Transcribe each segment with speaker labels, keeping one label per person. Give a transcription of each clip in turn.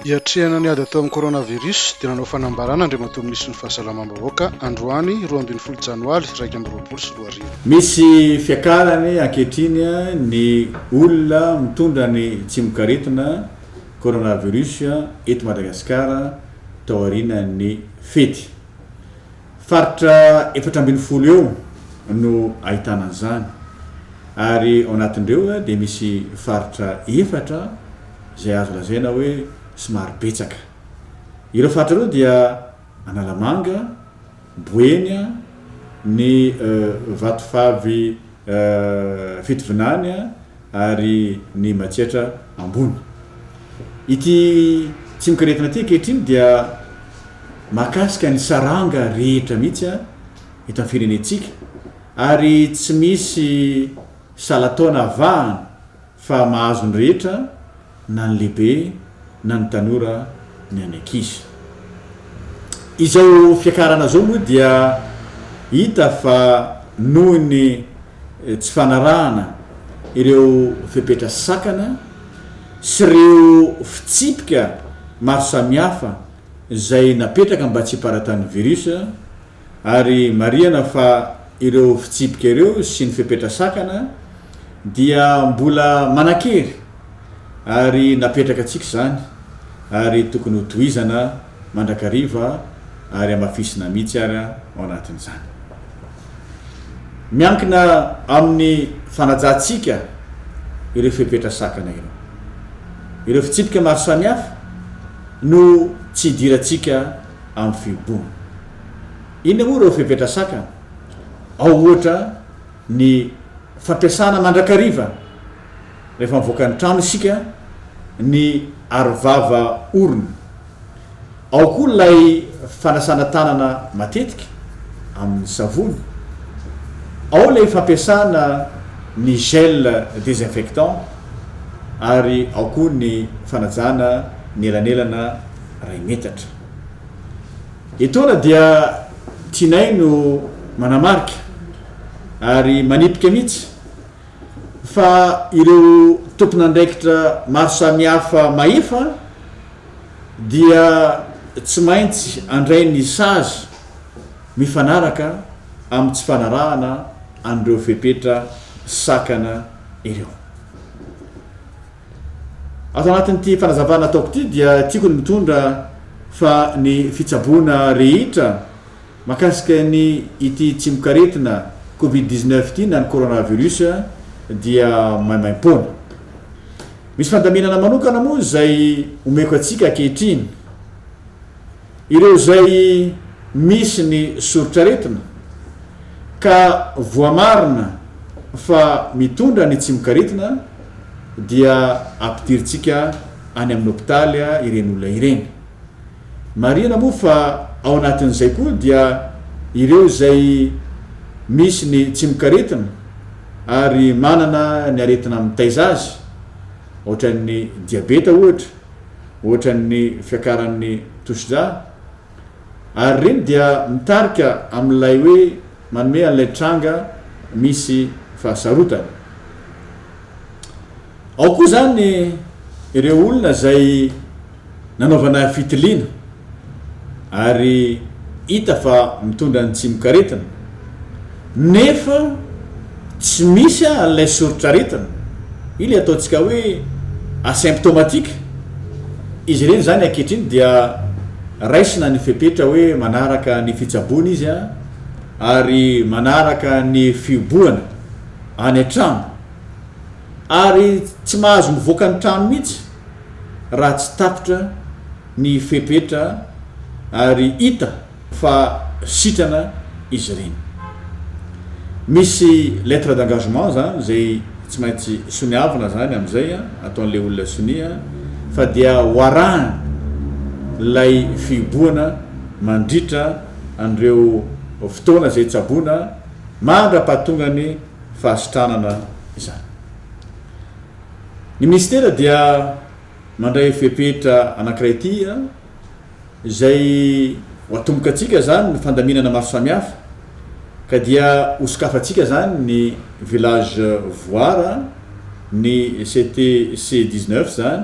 Speaker 1: Iatrehana ny ady atao amin'ny coronavirus dia nanao fanambarana andriamatoa ministry ny fahasalamam-bahoaka androany 12 janoary 2024.
Speaker 2: Misy fiakarany ankehitriny ny olona mitondra ny tsimokaritina coronavirus eto Madagasikara taoriana ny fety. Faritra 700 eo no ahitana an'izany ary ao anatin'ireo dia misy faritra 4 izay azo lazaina hoe somary betsaka. Ireo faritra ireo dia Analamanga, Boeny, ny Vatofavy Fitovinany ary ny Matsietra Ambony. Ity tsimokaritina ity ankehitriny dia makasika ny saranga rehetra mihitsy eto amin'ny firenentsika ary tsy misy salataona avahana fa mahazo ny rehetra na ny lehibe na ny tanora ny anankizy. Izao fiakarana zao moa dia hita fa noho ny tsy fanarahana ireo fepetra sakana sy ireo fitsipika maro samihafa izay napetraka mba tsy hiparatany virus ary marihana fa ireo fitsipika ireo sy ny fepetra sakana dia mbola manakery ary napetraka atsika zany ary tokony ho tohizana mandrakariva ary amafisina mihitsy ary ao anatin'izany. Miankina amin'ny fanajantsika ireo fepetra sakana ireo fitsipika maro samihafa no tsy hidirantsika amin'ny fiobona. Inona moa ireo fepetra sakana? Ao ohatra ny fampiasana mandrakariva rehefa mivoaka ny trano isika ny arovava orona. Ao koa ilay fanasana tanana matetika amin'ny savony. Ao ilay fampiasana ny gel désinfectant ary ao koa ny fanajana ny elanelana 2 metatra. Etoana dia tianay no manamarika ary manipika mihitsy fa ireo tompon'andraikitra maro samihafa mahefa dia tsy maintsy andray ny sazy mifanaraka amin'ny tsy fanarahana an'ireo fepetra sakana ireo. Ato anatin'ity fanazavana ataoko ity dia tiako ny mitondra fa ny fitsaboana rehetra makasika ny ity tsimokaritina Covid-19 ity na ny coronavirus dia maimaim-poana. Misy fandaminana manokana moa izay omeko atsika ankehitriny. Ireo izay misy ny sorotraretina ka voamarina fa mitondra ny tsimokaritina dia ampidiritsika any amin'ny hôpitaly ireny olona ireny. Marihana moa fa ao anatin'izay koa dia ireo izay misy ny tsimokaritina ary manana ny aretina mitaiza azy, ohatran'ny diabeta ohatran'ny fiakaran'ny tosida, ary reny dia mitarika amin'ilay hoe manome an'ilay tranga misy fahasarotana. Ao koa zany ireo olona izay nanaovana fitiliana ary hita fa mitondra ny tsimokaritina nefa tsy misy an'ilay sorotraretina. Ilay ataontsika hoe asymptomatika. Izy ireny zany ankehitriny dia raisina ny fepetra hoe manaraka ny fitsaboana izy ary manaraka ny fioboana any an-trano ary tsy mahazo mivoaka ny trano mihitsy raha tsy tapitra ny fepetra ary hita fa sitrana izy ireny. Misy lettre d'engagement zany zay tsy maintsy soniavana zany amin'izay ataon'le olona sonia fa dia hoarahana lay fioboana mandritra an'ireo fotoana zay tsaboana mandra-pahatonga ny fahasitranana izany. Ny ministera dia mandray fepetra anankiray ity izay hoatomboka atsika zany ny fandaminana maro samihafa ka dia hosokafatsika zany ny village voara ny CTC 19 zany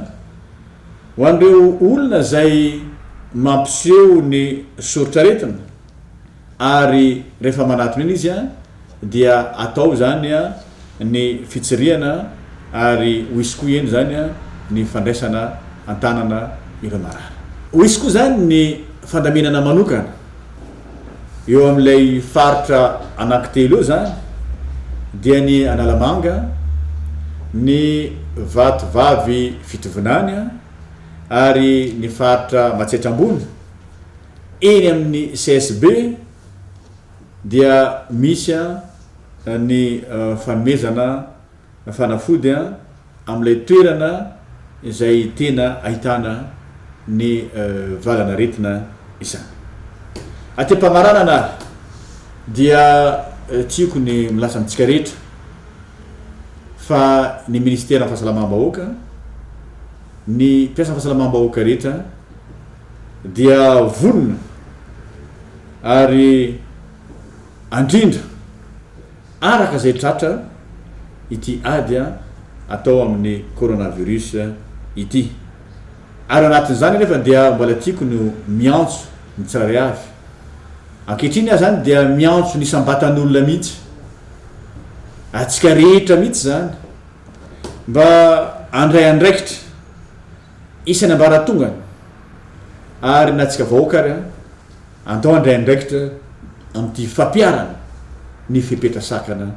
Speaker 2: ho an'ireo olona zay mampiseho ny soritraretina ary rehefa manatona iny izy a dia atao zany a ny fitsiriana ary ho isy koa eny zany a ny fandraisana antanana ireo marary. Ho isy koa zany ny fandaminana manokana eo amin'ilay faritra anankitelo eo zany dia ny Analamanga, ny Vatovavy Fitovinany ary ny faritra Matsetrambony. Eny amin'ny CSB dia misy ny fanomezana fanafody amin'ilay toerana izay tena ahitana ny valana retina izany. Atem-pamaranana dia tiako ny milasa amintsika rehetra fa ny ministera fahasalamam-bahoaka, ny mpiasa fahasalamam-bahoaka rehetra dia vonona ary andrindra araka zay tratra ity ady atao amin'ny coronavirus ity. Ary anatin'izany nefa dia mbola tiako no miantso ny tsirairay avy. Ankehitriny zany dia miantso ny sambatan'olona mihitsy, atsika rehetra mihitsy zany mba andray andraikitra isany ambaratongany ary natsika vahoaka ary andao andray andraikitra amin'ity fampiarana ny fipetrasakana